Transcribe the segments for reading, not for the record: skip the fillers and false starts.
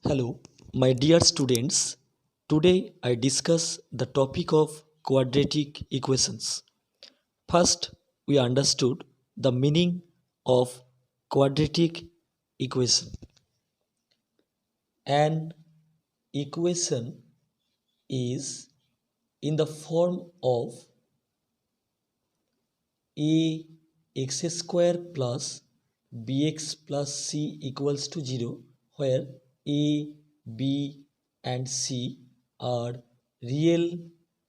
Hello, my dear students. Today I discuss the topic of quadratic equations. First, we understood the meaning of quadratic equation. An equation is in the form of ax square plus bx plus c equals to 0, where a, b and c are real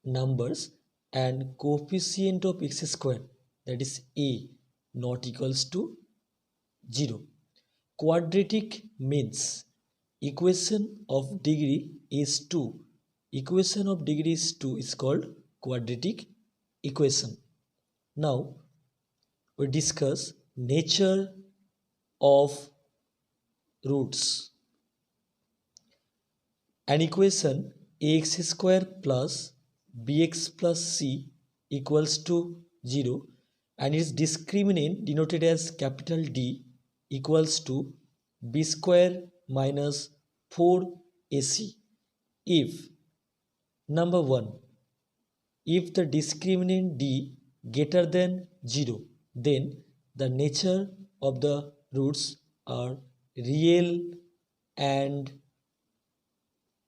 numbers and coefficient of x square, that is a, not equals to 0. Quadratic means equation of degree is 2. Equation of degree is 2 is called quadratic equation. Now we discuss nature of roots. An equation ax square plus bx plus c equals to 0 and its discriminant denoted as capital D equals to b square minus 4ac if number 1, if the discriminant d greater than 0, then the nature of the roots are real and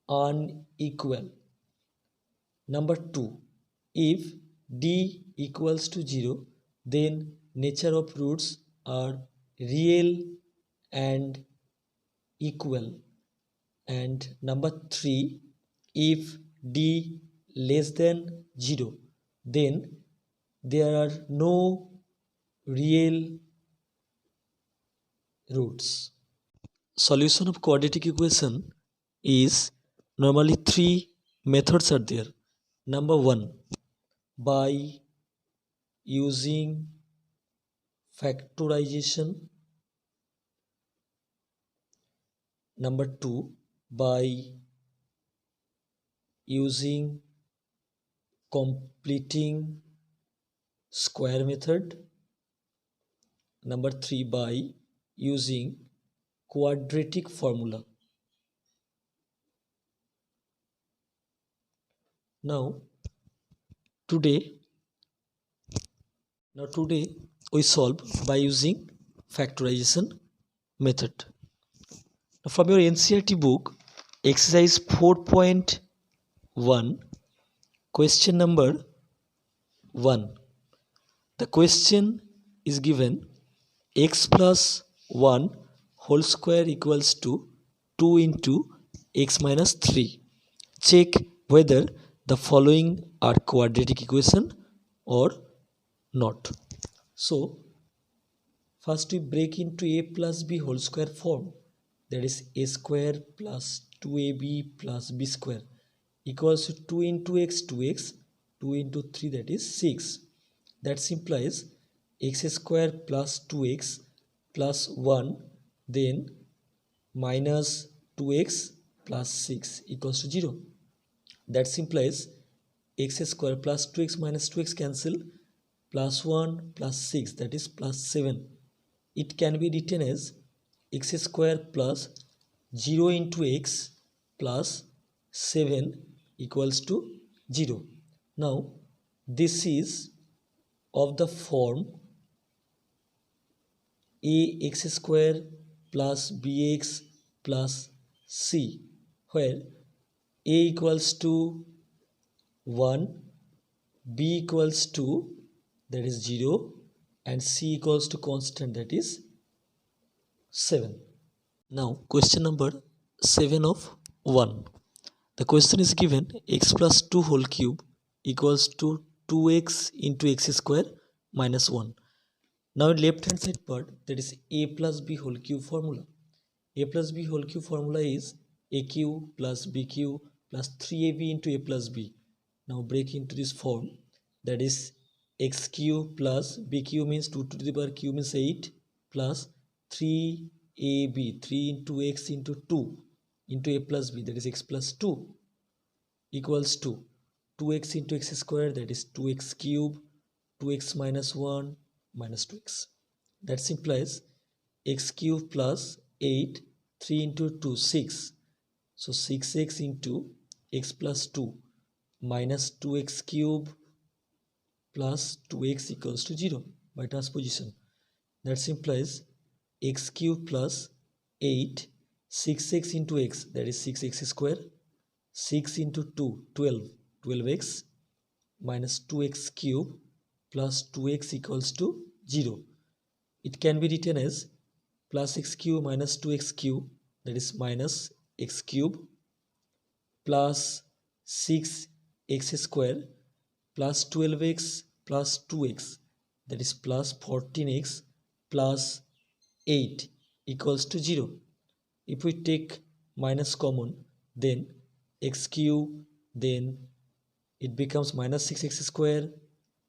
unequal. Number 2, if d equals to 0, then nature of roots are real and equal. And number 3, if d less than 0, then there are no real roots. Solution of quadratic equation is normally three methods are there. Number 1, by using factorization. Number 2, by using completing square method. Number 3, by using quadratic formula. Now today we solve by using factorization method. Now, from your NCERT book, exercise 4.1, question number 1. The question is given x plus 1 whole square equals to 2 into x minus 3. Check whether the following are quadratic equation or not. So first we break into a plus b whole square form, that is a square plus 2ab plus b square equals to 2 into x 2x, 2 into 3, that is 6. That implies x square plus 2x plus 1 then minus 2x plus 6 equals to 0. That implies x square plus 2x minus 2x cancel, plus 1 plus 6, that is plus 7. It can be written as x square plus 0 into x plus 7 equals to 0. Now this is of the form ax square plus bx plus c, where a equals to 1, b equals to, that is 0, and c equals to constant, that is 7. Now question number 7 of 1. The question is given x plus 2 whole cube equals to 2x into x square minus 1. Now in left hand side part, that is a plus b whole cube formula. A plus b whole cube formula is a cube plus b cube plus 3ab into a plus b. Now break into this form, that is x cube plus b cube means 2 to the power cube means 8 plus 3ab, 3 into x into 2 into a plus b, that is x plus 2 equals to 2x into x square, that is 2x cube, 2x minus 1 minus 2x. That implies x cube plus 8, 3 into 2, 6. So 6x into x plus 2 minus 2x cube plus 2x equals to 0 by transposition. That implies x cube plus 8, 6x into x, that is 6x square, 6 into 2, 12, 12x minus 2x cube plus 2x equals to 0. It can be written as plus x cube minus 2x cube, that is minus x cube, plus 6x square plus 12x plus 2x, that is plus 14x plus 8 equals to 0. If we take minus common, then x cube, then it becomes minus 6x square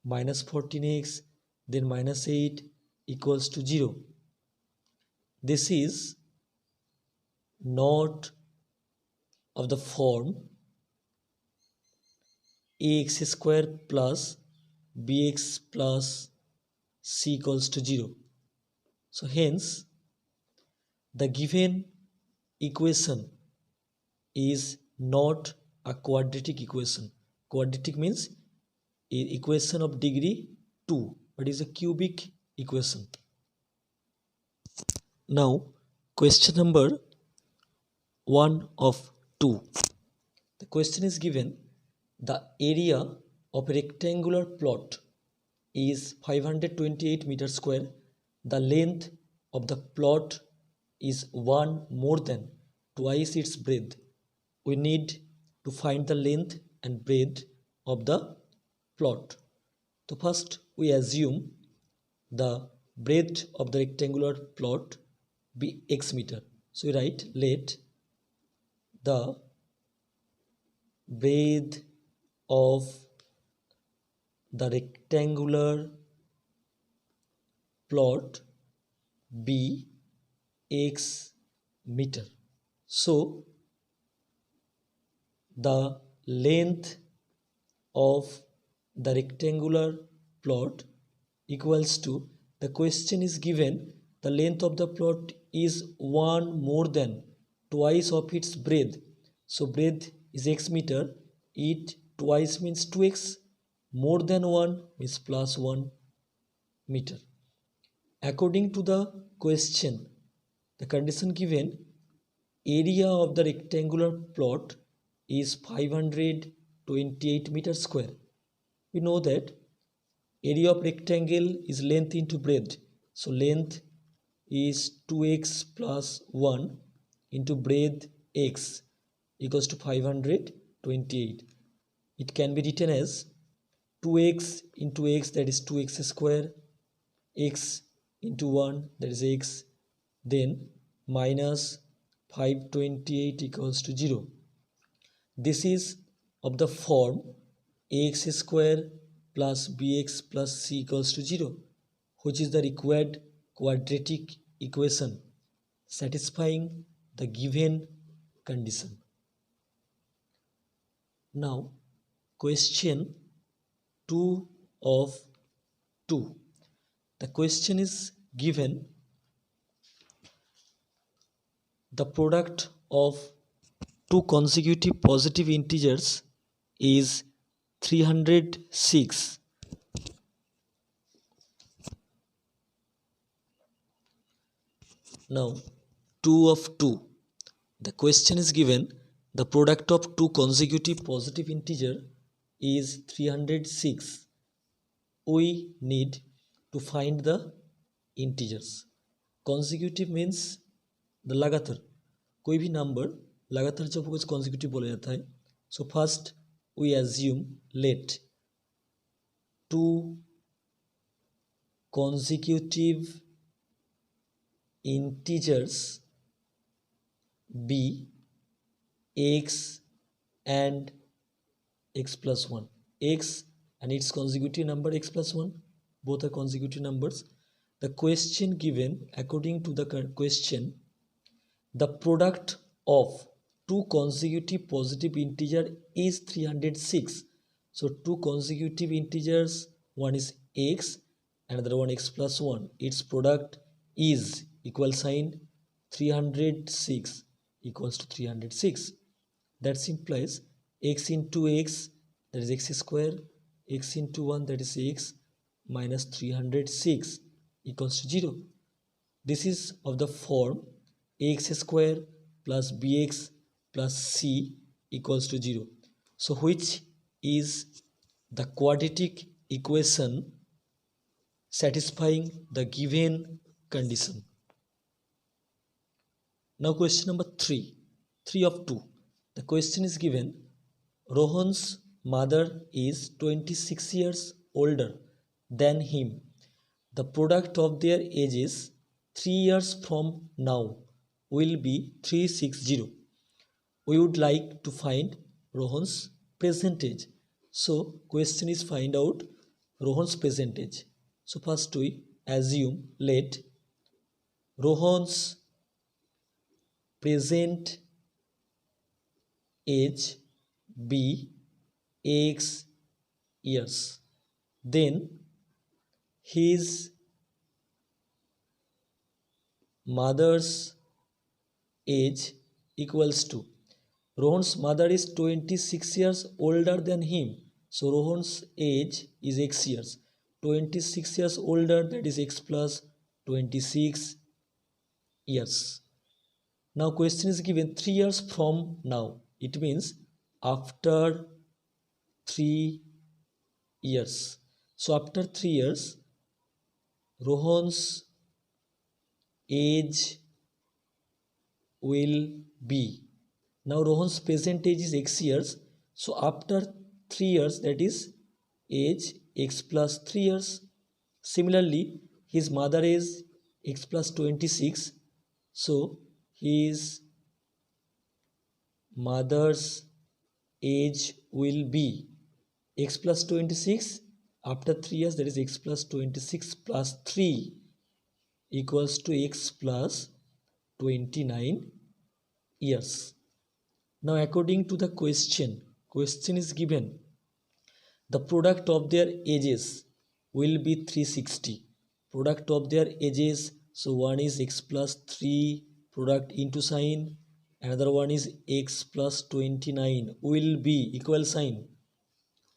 minus 14x, then minus 8 equals to 0. This is not of the form ax square plus bx plus c equals to 0. So hence the given equation is not a quadratic equation. Quadratic means equation of degree 2, but is a cubic equation. Now question number 1 of 2. The question is given: the area of a rectangular plot is 528 meters square. The length of the plot is 1 more than twice its breadth. We need to find the length and breadth of the plot. So first we assume the breadth of the rectangular plot be x meter. So we write let the breadth of the rectangular plot be x meter. So the length of the rectangular plot equals to, the question is given the length of the plot is 1 more than twice of its breadth. So breadth is x meter, it twice means 2x, more than 1 means plus 1 meter. According to the question, the condition given, area of the rectangular plot is 528 meters square. We know that area of rectangle is length into breadth. So length is 2x plus 1 into breadth x equals to 528. It can be written as 2x into x, that is 2x square, x into 1, that is x, then minus 528 equals to 0. This is of the form ax square plus bx plus c equals to 0, which is the required quadratic equation satisfying the given condition. Now question 2 of 2. The question is given the product of two consecutive positive integers is 306. Now 2 of 2. The question is given the product of two consecutive positive integer is 306. We need to find the integers. Consecutive means the लगातार, कोई भी number लगातार जब होगा consecutive बोला जाता है. So first we assume let two consecutive integers be x and x plus 1. X and its consecutive number x plus 1, both are consecutive numbers. The question given, according to the question, the product of two consecutive positive integer is 306. So two consecutive integers, one is x, another one x plus 1. Its product is equal sign 306 equals to 306. That implies x into x, that is x square, x into 1, that is x, minus 306 equals to 0. This is of the form ax square plus bx plus c equals to 0. So which is the quadratic equation satisfying the given condition. Now question number 3. 3 of 2. The question is given, Rohan's mother is 26 years older than him. The product of their ages 3 years from now will be 360. We would like to find Rohan's present age. So question is find out Rohan's present age. So first we assume let Rohan's present age be x years. Then his mother's age equals to, Rohan's mother is 26 years older than him. So Rohan's age is x years. 26 years older, that is x plus 26 years. Now question is given 3 years from now. It means after 3 years. So after 3 years, Rohan's age will be, now Rohan's present age is x years. So after 3 years, that is age x plus 3 years. Similarly, his mother is x plus 26. So his mother's age will be x plus 26 after 3 years, that is x plus 26 plus 3 equals to x plus 29 years. Now according to the question is given the product of their ages will be 360. Product of their ages, so one is x plus 3 product into sign, another one is x plus 29 will be equal sign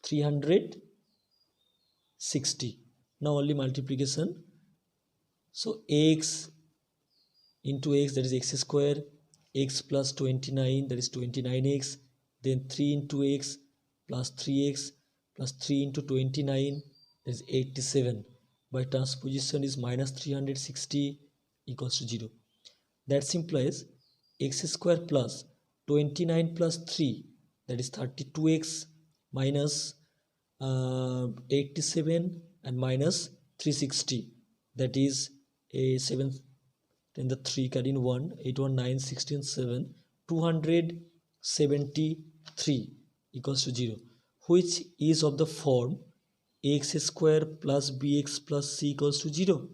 360. Now only multiplication. So x into x, that is x square, x plus 29, that is 29x, then 3 into x plus 3x plus 3 into 29, that is 87. By transposition is minus 360 equals to 0. That implies x square plus 29 plus 3, that is 32x, minus 87 and minus 360, that is a 7, then the 3 cut in 1, 8, 1, 9, 16, 7, 273 equals to 0, which is of the form x square plus bx plus c equals to 0,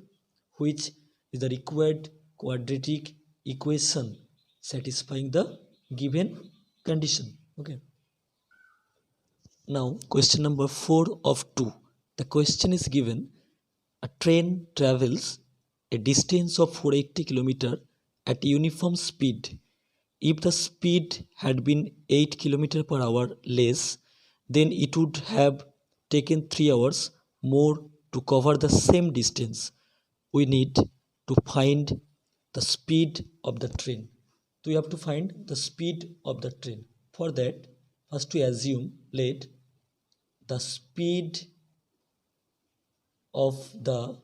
which is the required quadratic equation satisfying the given condition. Okay. Now question number 4 of 2. The question is given, a train travels a distance of 480 km at uniform speed. If the speed had been 8 km per hour less, then it would have taken 3 hours more to cover the same distance. We need to find the speed of the train. So we have to find the speed of the train. For that, first we assume let the speed of the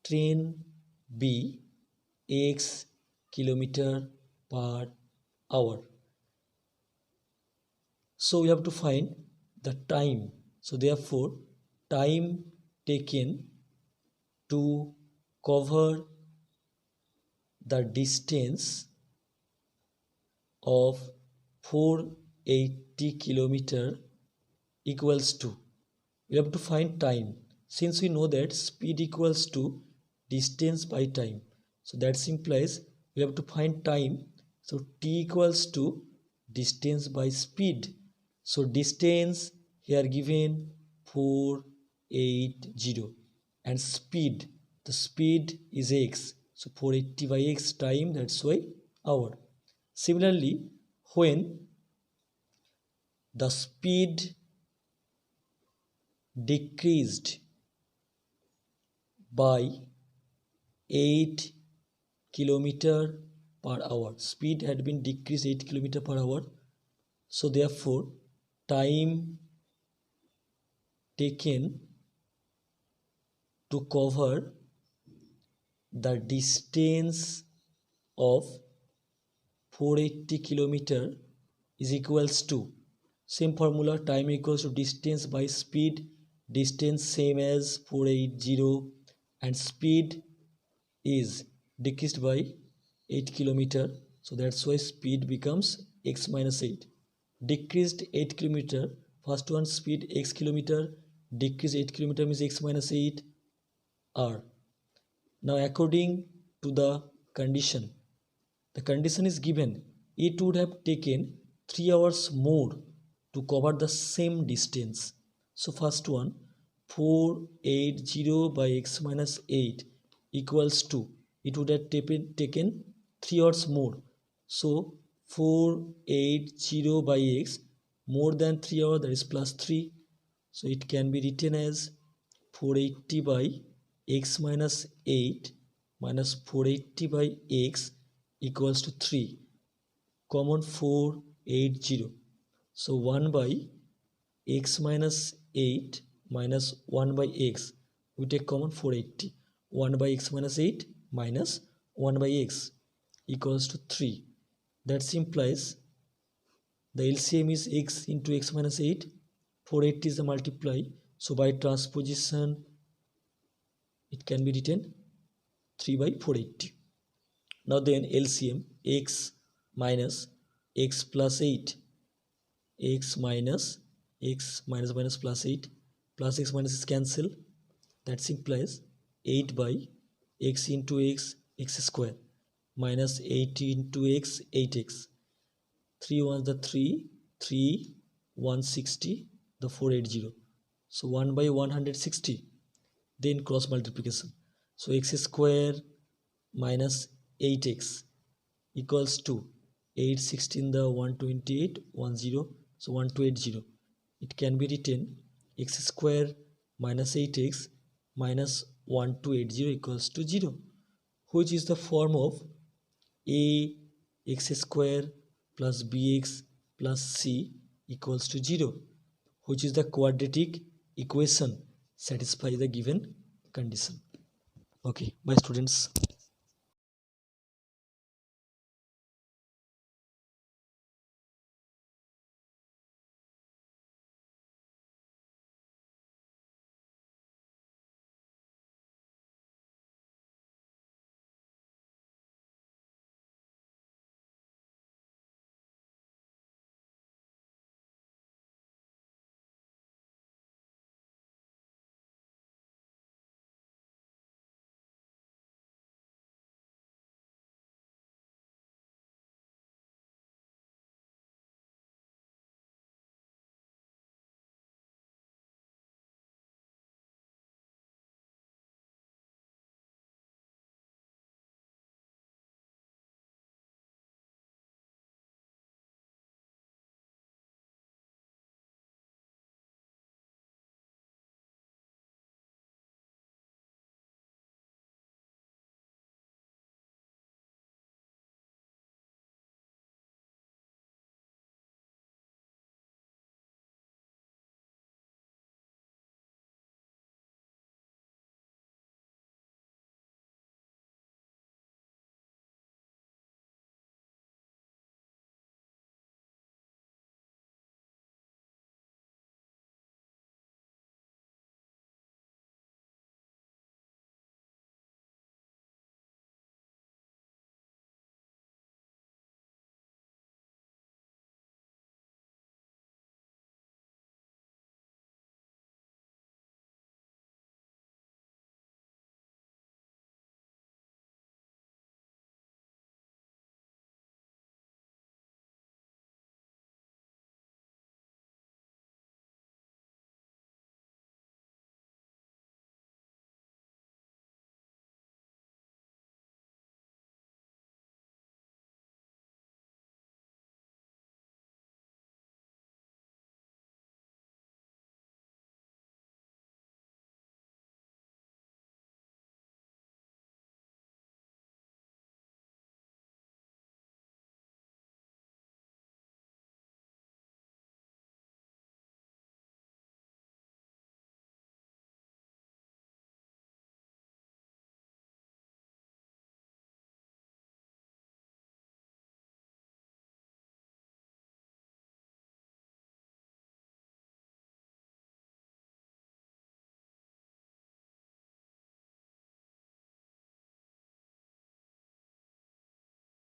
train be x kilometer per hour. So we have to find the time. So therefore, time taken to cover the distance of 480 kilometer equals to, we have to find time, since we know that speed equals to distance by time. So that implies we have to find time. So t equals to distance by speed. So distance here given 480 and speed, the speed is x. So 480 by x time, that's why hour. Similarly, when the speed decreased by 8 kilometer per hour, speed had been decreased 8 kilometer per hour, so therefore time taken to cover the distance of 480 kilometer is equals to, same formula, time equals to distance by speed, distance same as 480 and speed is decreased by 8 kilometer, so that's why speed becomes x minus 8. Decreased 8 kilometer, first one speed x kilometer, decreased 8 kilometer means x minus 8 r. Now according to the condition is given, it would have taken 3 hours more to cover the same distance. So first one, 480 by x minus 8 equals to, it would have taken 3 hours more. So 480 by x more than 3 hours, that is plus 3. So it can be written as 480 by x minus 8 minus 480 by x equals to 3. Common 480. So 1 by x minus 8 minus 1 by x. We take common 480. 1 by x minus 8 minus 1 by x equals to 3. That implies the LCM is x into x minus 8. 480 is the multiply. So by transposition, it can be written 3 by 480. Now then LCM, x minus x plus 8, x minus minus plus 8, plus x minus is cancel. That implies 8 by x into x, x square, minus 8 into x, 8x. 3 ones the 3, 3, 160, the 480. So 1 by 160. Then cross multiplication. So x square minus 8x equals to 8 16 the 128 10, so 1280. It can be written x square minus 8x minus 1280 equals to 0, which is the form of a x square plus bx plus c equals to 0, which is the quadratic equation satisfy the given condition. Okay, bye students.